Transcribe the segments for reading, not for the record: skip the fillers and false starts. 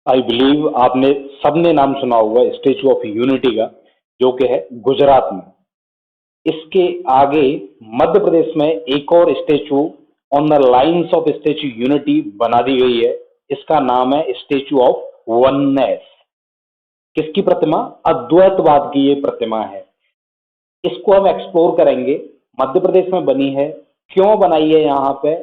I believe आपने सबने नाम सुना होगा स्टेचू ऑफ यूनिटी का, जो कि है गुजरात में। इसके आगे मध्य प्रदेश में एक और statue on the lines of statue unity बना दी गई है। इसका नाम है स्टेचू ऑफ वननेस। किसकी प्रतिमा? अद्वैतवाद की ये प्रतिमा है। इसको हम एक्सप्लोर करेंगे। मध्य प्रदेश में बनी है, क्यों बनाई है यहाँ पे,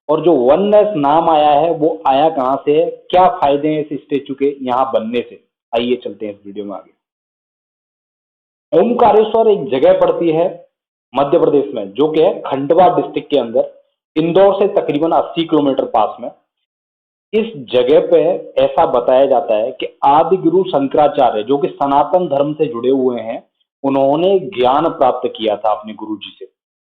और जो वननेस नाम आया है वो आया कहाँ से है, क्या फायदे हैं इस स्टेचू के यहाँ बनने से। आइए चलते हैं इस वीडियो में आगे। ओमकारेश्वर एक जगह पड़ती है मध्य प्रदेश में, जो कि है खंडवा डिस्ट्रिक्ट के अंदर, इंदौर से तकरीबन 80 किलोमीटर पास में। इस जगह पे ऐसा बताया जाता है कि आदि गुरु शंकराचार्य, जो कि सनातन धर्म से जुड़े हुए हैं, उन्होंने ज्ञान प्राप्त किया था अपने गुरु जी से।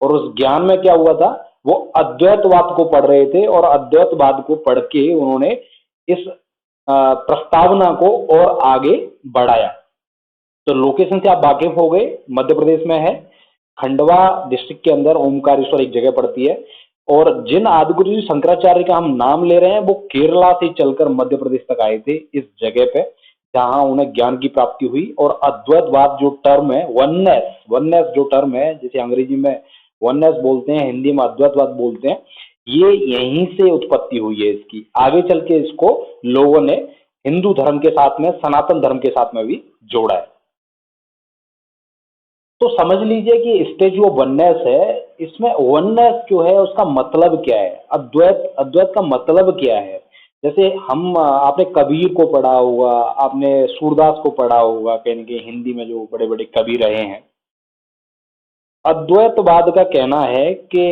और उस ज्ञान में क्या हुआ था, वो अद्वैतवाद को पढ़ रहे थे और अद्वैतवाद को पढ़ के उन्होंने इस प्रस्तावना को और आगे बढ़ाया। तो लोकेशन से आप वाकिफ हो गए, मध्य प्रदेश में है, खंडवा डिस्ट्रिक्ट के अंदर ओमकारेश्वर एक जगह पड़ती है। और जिन आदिगुरु जी शंकराचार्य का हम नाम ले रहे हैं वो केरला से चलकर मध्य प्रदेश तक आए थे, इस जगह पे जहां उन्हें ज्ञान की प्राप्ति हुई। और अद्वैतवाद जो टर्म है, वननेस, वननेस जो टर्म है, जैसे अंग्रेजी में वननेस बोलते हैं, हिंदी में अद्वैतवाद बोलते हैं, ये यहीं से उत्पत्ति हुई है इसकी। आगे चल के इसको लोगों ने हिंदू धर्म के साथ में, सनातन धर्म के साथ में भी जोड़ा है। तो समझ लीजिए कि स्टेज ऑफ वननेस है, इसमें वननेस जो है उसका मतलब क्या है, अद्वैत, अद्वैत का मतलब क्या है। जैसे हम आपने कबीर को पढ़ा होगा, आपने सूरदास को पढ़ा होगा, कहीं ना कहीं हिंदी में जो बड़े बड़े कवि रहे हैं। अद्वैतवाद का कहना है कि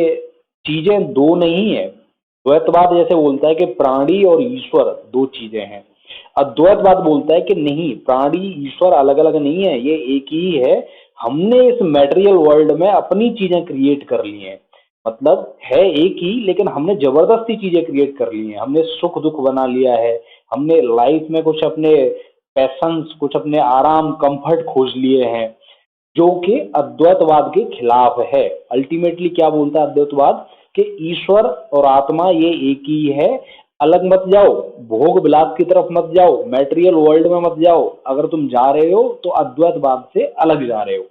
चीजें दो नहीं है। द्वैतवाद जैसे बोलता है कि प्राणी और ईश्वर दो चीजें हैं, अद्वैतवाद बोलता है कि नहीं, प्राणी ईश्वर अलग अलग नहीं है, ये एक ही है। हमने इस मटेरियल वर्ल्ड में अपनी चीजें क्रिएट कर ली हैं। मतलब है एक ही, लेकिन हमने जबरदस्ती चीजें क्रिएट कर ली हैं, हमने सुख दुख बना लिया है, हमने लाइफ में कुछ अपने पैशंस, कुछ अपने आराम, कंफर्ट खोज लिए हैं, जो कि अद्वैतवाद के खिलाफ है। अल्टीमेटली क्या बोलता है अद्वैतवाद, कि ईश्वर और आत्मा ये एक ही है, अलग मत जाओ, भोग विलास की तरफ मत जाओ, मैटेरियल वर्ल्ड में मत जाओ। अगर तुम जा रहे हो तो अद्वैतवाद से अलग जा रहे हो।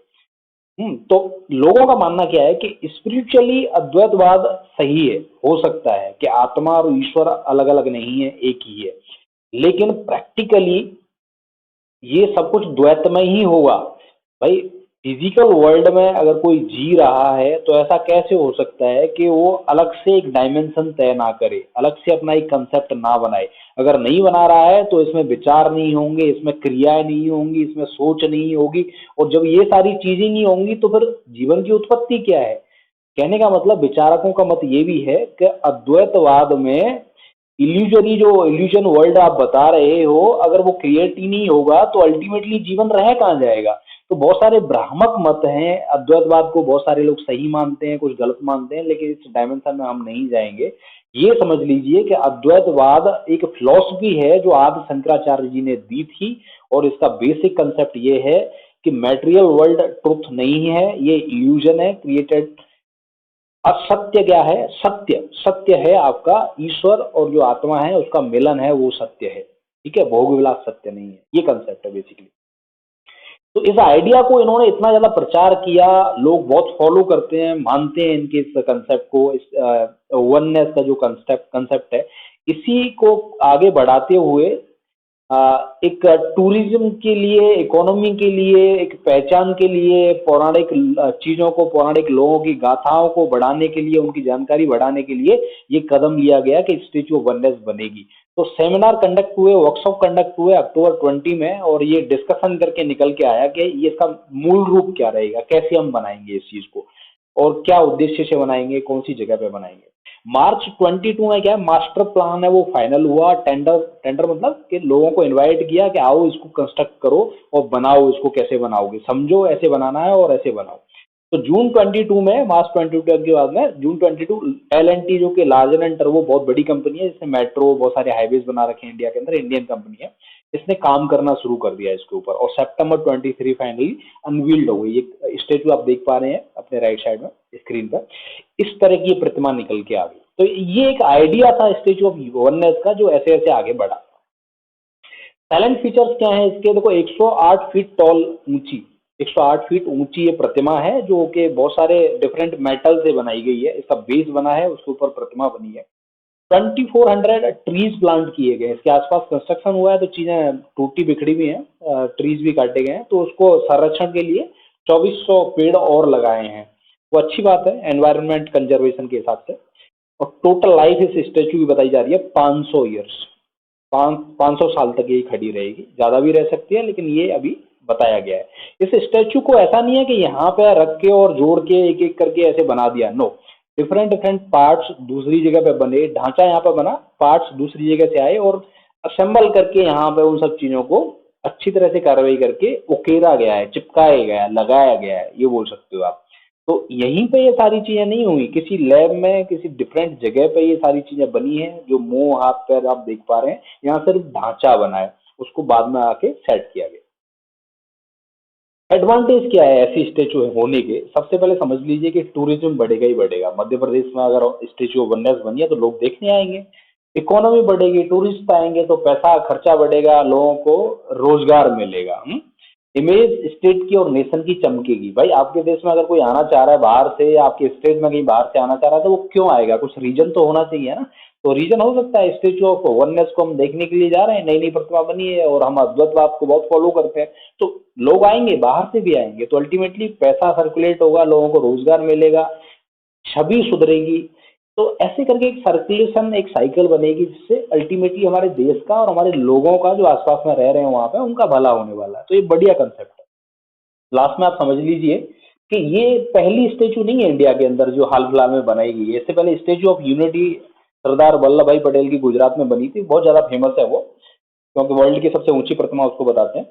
तो लोगों का मानना क्या है कि स्पिरिचुअली अद्वैतवाद सही है, हो सकता है कि आत्मा और ईश्वर अलग अलग नहीं है, एक ही है। लेकिन प्रैक्टिकली ये सब कुछ द्वैत में ही होगा। भाई, फिजिकल वर्ल्ड में अगर कोई जी रहा है तो ऐसा कैसे हो सकता है कि वो अलग से एक डायमेंशन तय ना करे, अलग से अपना एक कंसेप्ट ना बनाए। अगर नहीं बना रहा है तो इसमें विचार नहीं होंगे, इसमें क्रियाएं नहीं होंगी, इसमें सोच नहीं होगी। और जब ये सारी चीजें नहीं होंगी तो फिर जीवन की उत्पत्ति क्या है। कहने का मतलब विचारकों का मत ये भी है कि अद्वैतवाद में इल्यूजरी, जो इल्यूजन वर्ल्ड आप बता रहे हो, अगर वो क्रिएट ही नहीं होगा तो अल्टीमेटली जीवन रह कहाँ जाएगा। तो बहुत सारे भ्रामक मत हैं, अद्वैतवाद को बहुत सारे लोग सही मानते हैं, कुछ गलत मानते हैं, लेकिन इस डायमेंशन में हम नहीं जाएंगे। ये समझ लीजिए कि अद्वैतवाद एक फिलॉसफी है जो आदि शंकराचार्य जी ने दी थी। और इसका बेसिक कंसेप्ट ये है कि मैटेरियल वर्ल्ड ट्रुथ नहीं है, ये इल्यूजन है, क्रिएटेड। असत्य क्या है? सत्य, सत्य है आपका ईश्वर और जो आत्मा है उसका मिलन है, वो सत्य है। ठीक है, भोग विलास सत्य नहीं है, ये कंसेप्ट है बेसिकली। तो इस आइडिया को इन्होंने इतना ज्यादा प्रचार किया, लोग बहुत फॉलो करते हैं, मानते हैं इनके इस कंसेप्ट को, इस वननेस का जो कंसेप्ट कंसेप्ट है। इसी को आगे बढ़ाते हुए एक टूरिज्म के लिए, इकोनॉमी के लिए, एक पहचान के लिए, पौराणिक चीजों को, पौराणिक लोगों की गाथाओं को बढ़ाने के लिए, उनकी जानकारी बढ़ाने के लिए ये कदम लिया गया कि स्टेचू ऑफ वननेस बनेगी। तो सेमिनार कंडक्ट हुए, वर्कशॉप कंडक्ट हुए अक्टूबर 20 में, और ये डिस्कशन करके निकल के आया कि ये इसका मूल रूप क्या रहेगा, कैसे हम बनाएंगे इस चीज को, और क्या उद्देश्य से बनाएंगे, कौन सी जगह पे बनाएंगे। मार्च 22 में क्या है, मास्टर प्लान है वो फाइनल हुआ। टेंडर, टेंडर मतलब कि लोगों को इनवाइट किया कि आओ इसको कंस्ट्रक्ट करो और बनाओ, इसको कैसे बनाओगे, समझो ऐसे बनाना है और ऐसे बनाओ। तो जून 22 में, मार्च 22 के बाद में जून 22, L&T जो कि लार्जर एंड टर्बो बहुत बड़ी कंपनी है, जिसने मेट्रो, बहुत सारे हाईवेज बना रखे हैं इंडिया के अंदर, इंडियन कंपनी है, इसने काम करना शुरू कर दिया इसके ऊपर। और सितंबर 23 फाइनली अनवील्ड हो गई। एक स्टेचू आप देख पा रहे हैं अपने राइट साइड में स्क्रीन पर, इस तरह की प्रतिमा निकल के आ गई। तो ये एक आइडिया था स्टेचू ऑफ वननेस का, जो ऐसे ऐसे आगे बढ़ा। साइलेंट फीचर्स क्या है इसके, देखो 108 फीट टॉल ऊंची, 108 फीट ऊंची ये प्रतिमा है जो कि बहुत सारे डिफरेंट मेटल से बनाई गई है। इसका बेस बना है, उसके ऊपर प्रतिमा बनी है। 2400 ट्रीज प्लांट किए गए, इसके आसपास कंस्ट्रक्शन हुआ है तो चीजें टूटी बिखरी भी हैं, ट्रीज भी काटे गए हैं, तो उसको संरक्षण के लिए 2400 पेड़ और लगाए हैं। वो अच्छी बात है एनवायरनमेंट कंजर्वेशन के हिसाब से। और टोटल लाइफ इस स्टेचू की बताई जा रही है 500 ईयर्स, 500 साल तक ये खड़ी रहेगी, ज्यादा भी रह सकती है लेकिन ये अभी बताया गया है। इस स्टेचू को ऐसा नहीं है कि यहाँ पे रख के और जोड़ के एक एक करके ऐसे बना दिया, नो, डिफरेंट डिफरेंट पार्ट्स दूसरी जगह पे बने, ढांचा यहाँ पे बना, पार्ट्स दूसरी जगह से आए और असेंबल करके यहाँ पे उन सब चीजों को अच्छी तरह से कार्रवाई करके उकेरा गया है, चिपकाया गया है, लगाया गया है, ये बोल सकते हो आप। तो यहीं पे ये सारी चीजें नहीं हुई, किसी लैब में किसी डिफरेंट जगह पे ये सारी चीजें बनी हैं, जो मुंह हाथ पैर आप देख पा रहे हैं, यहाँ सिर्फ ढांचा बना है, उसको बाद में आके सेट किया गया। एडवांटेज क्या है ऐसी स्टेचू होने के, सबसे पहले समझ लीजिए कि टूरिज्म बढ़ेगा ही बढ़ेगा। मध्य प्रदेश में अगर स्टेचू ऑफ वननेस बनी है तो लोग देखने आएंगे, इकोनॉमी बढ़ेगी, टूरिस्ट आएंगे तो पैसा खर्चा बढ़ेगा, लोगों को रोजगार मिलेगा। इमेज स्टेट की और नेशन की चमकेगी। भाई आपके देश में अगर कोई आना चाह रहा है बाहर से, या आपके स्टेट में कहीं बाहर से आना चाह रहा है, तो वो क्यों आएगा, कुछ रीजन तो होना चाहिए ना। तो रीजन हो सकता है स्टेचू ऑफ वननेस को हम देखने के लिए जा रहे हैं, नई नई प्रतिमा बनी है और हम अद्वैतवाद को बहुत फॉलो करते हैं, तो लोग आएंगे, बाहर से भी आएंगे, तो अल्टीमेटली पैसा सर्कुलेट होगा, लोगों को रोजगार मिलेगा, छवि सुधरेगी। तो ऐसे करके एक सर्कुलेशन, एक साइकिल बनेगी, जिससे अल्टीमेटली हमारे देश का और हमारे लोगों का जो आसपास में रह रहे हैं वहां पे उनका भला होने वाला है। तो ये बढ़िया कंसेप्ट है। लास्ट में आप समझ लीजिए कि ये पहली स्टेचू नहीं है इंडिया के अंदर जो हाल फिलहाल में बनाई गई है। इससे पहले statue of unity Sardar Vallabh भाई पटेल की गुजरात में बनी थी, बहुत ज्यादा फेमस है वो, क्योंकि वर्ल्ड की सबसे ऊंची प्रतिमा उसको बताते हैं।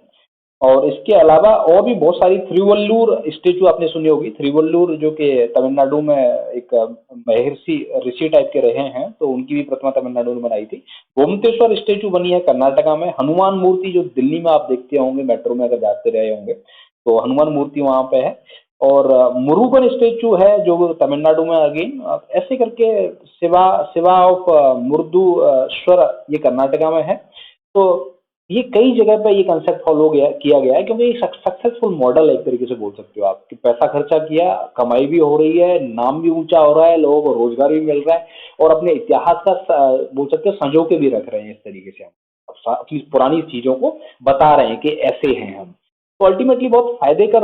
और इसके अलावा और भी बहुत सारी, थ्रिवल्लूर स्टेचू आपने सुनी होगी, थ्रिवल्लूर जो कि तमिलनाडु में एक महर्षि ऋषि टाइप के रहे हैं, तो उनकी भी प्रतिमा तमिलनाडु में बनाई थी। गोमतेश्वर स्टेचू बनी है कर्नाटका में। हनुमान मूर्ति जो दिल्ली में आप देखते होंगे मेट्रो में अगर जाते रहे होंगे, तो हनुमान मूर्ति वहां पे है। और मुरुगन स्टेचू है जो तमिलनाडु में, अगेन ऐसे करके शिवा शिवा ऑफ मुर्दुश्वर ये कर्नाटका में है। तो ये कई जगह पे ये कंसेप्ट फॉलो किया गया है, क्योंकि ये सक्सेसफुल मॉडल है एक तरीके से बोल सकते हो आप, कि पैसा खर्चा किया, कमाई भी हो रही है, नाम भी ऊंचा हो रहा है, लोगों को रोजगार भी मिल रहा है, और अपने इतिहास का बोल सकते हो संजो के भी रख रहे हैं इस तरीके से। हम अपनी पुरानी चीजों को बता रहे हैं कि ऐसे हैं हम। तो अल्टीमेटली बहुत फायदे का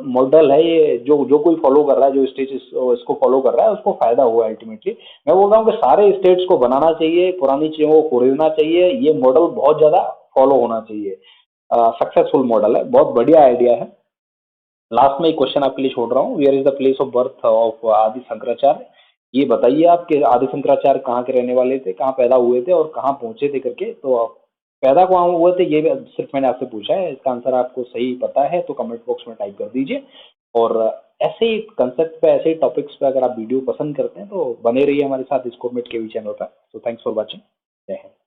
मॉडल है ये, जो जो कोई फॉलो कर रहा है, जो स्टेट इसको फॉलो कर रहा है उसको फायदा हुआ है अल्टीमेटली। मैं बोल रहा हूँ कि सारे स्टेट्स को बनाना चाहिए, पुरानी चीजों को खरीदना चाहिए, ये मॉडल बहुत ज्यादा फॉलो होना चाहिए। सक्सेसफुल मॉडल है, बहुत बढ़िया आइडिया है। लास्ट में एक क्वेश्चन आपके लिए छोड़ रहा हूँ, where is the place of birth of Adi Shankaracharya. ये बताइए आप कि आदि शंकराचार्य कहाँ के रहने वाले थे, कहाँ पैदा हुए थे और कहाँ पहुंचे थे करके। तो पैदा कहाँ हुए थे ये सिर्फ मैंने आपसे पूछा है, इसका आंसर आपको सही पता है तो कमेंट बॉक्स में टाइप कर दीजिए। और ऐसे ही कंसेप्ट पे, ऐसे ही टॉपिक्स पे अगर आप वीडियो पसंद करते हैं तो बने रहिए हमारे साथ स्कोरमेट के चैनल पर। तो थैंक्स फॉर वॉचिंग। जय हिंद।